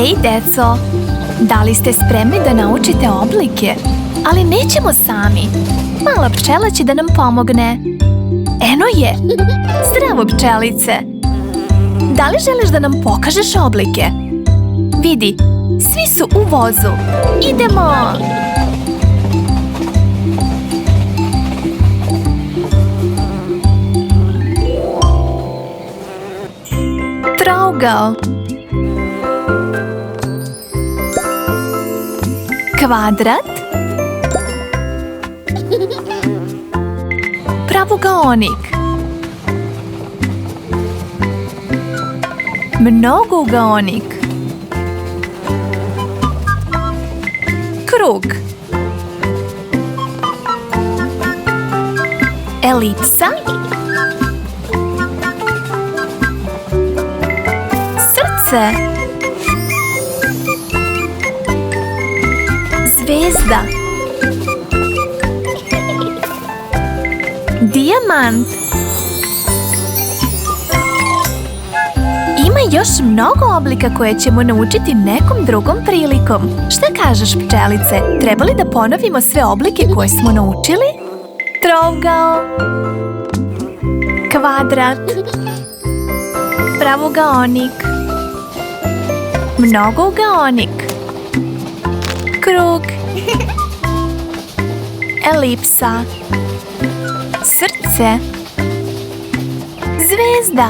Hej, deco! Da li ste spremni da naučite oblike? Ali nećemo sami. Mala pčela će da nam pomogne. Eno je! Zdravo, pčelice! Da li želiš da nam pokažeš oblike? Vidi, svi su u vozu. Idemo! Trougao. Kvadrat. Pravogaonik. Mnogougaonik. Krug. Elipsa. Srce. Zvezda. Dijamant. Ima još mnogo oblika koje ćemo naučiti nekom drugom prilikom. Šta kažeš, pčelice? Treba li da ponovimo sve oblike koje smo naučili? Trougao. Kvadrat. Pravogaonik. Mnogougaonik. Krug. Elipsa. Srce. Zvezda.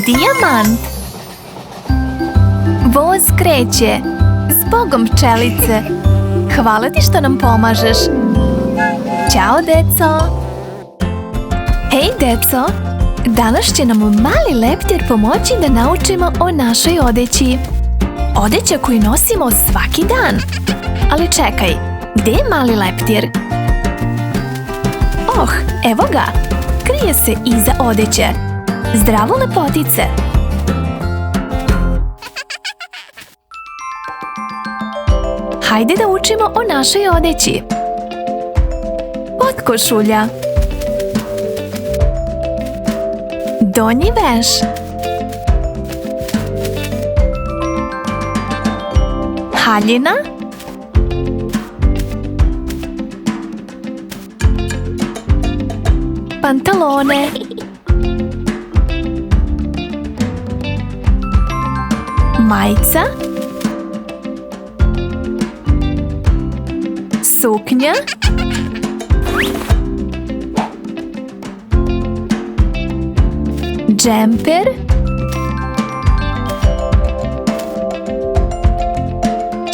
Dijamant. Voz kreće. Zbogom, pčelice. Hvala ti što nam pomažeš. Ćao, deco. Hej, deco. Danas će nam mali leptir pomoći da naučimo o našoj odeći. Odeća koju nosimo svaki dan. Ali čekaj, gdje je mali leptir? Oh, evo ga. Krije se iza odeće. Zdravo, lepotice. Hajde da učimo o našoj odeći. Potkošulja. Donji veš. Haljina. Pantalone. Majica. Suknja. Džemper.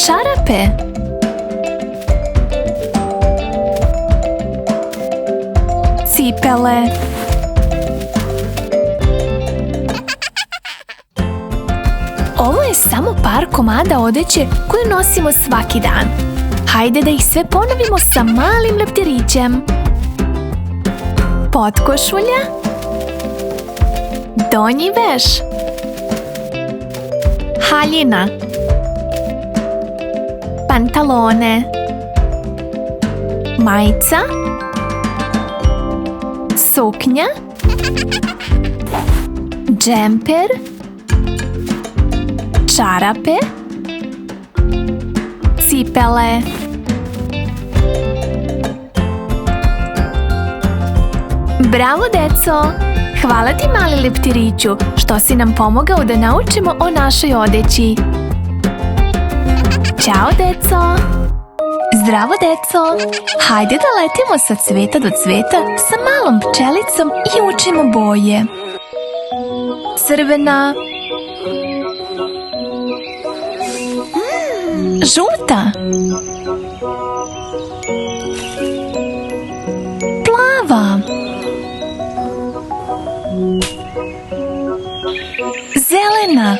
Čarape. Cipele. Ovo je samo par komada odeće koju nosimo svaki dan. Hajde da ih sve ponovimo sa malim leptirićem. Potkošulja. Donji veš. Haljina. Pantalone. Majica. Suknja. Džemper. Čarape. Cipele. Bravo, deco! Hvala ti, mali leptiriću, što si nam pomogao da naučimo o našoj odeći. Ćao, deco! Zdravo, deco! Hajde da letimo sa cveta do cveta sa malom pčelicom i učimo boje. Crvena. Žuta. Plava. Zelena.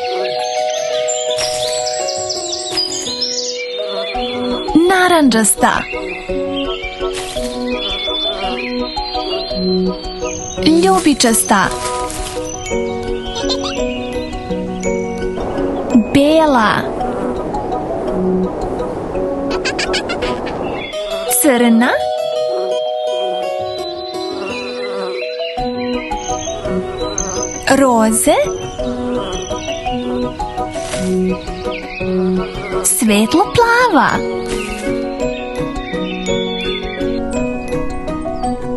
Narandžasta. Ljubičasta. Bela. Crna. Roze. Svetlo plava.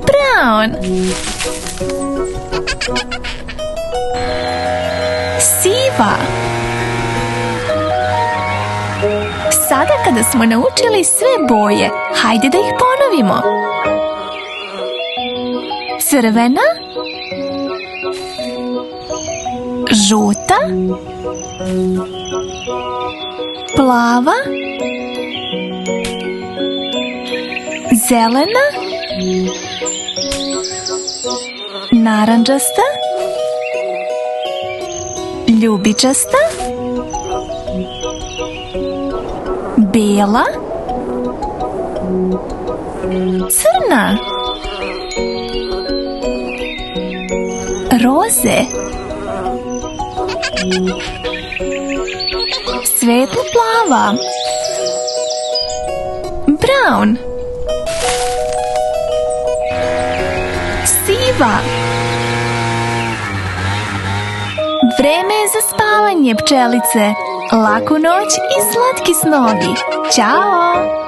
Brown. Siva. Sada kada smo naučili sve boje, hajde da ih ponovimo. Crvena, žuta, plava, zelena, narandžasta, ljubičasta, bela, crna, roze, svetlo plava, brown, siva. Vreme je za spavanje, pčelice. Laku noć i slatki snovi. Ćao!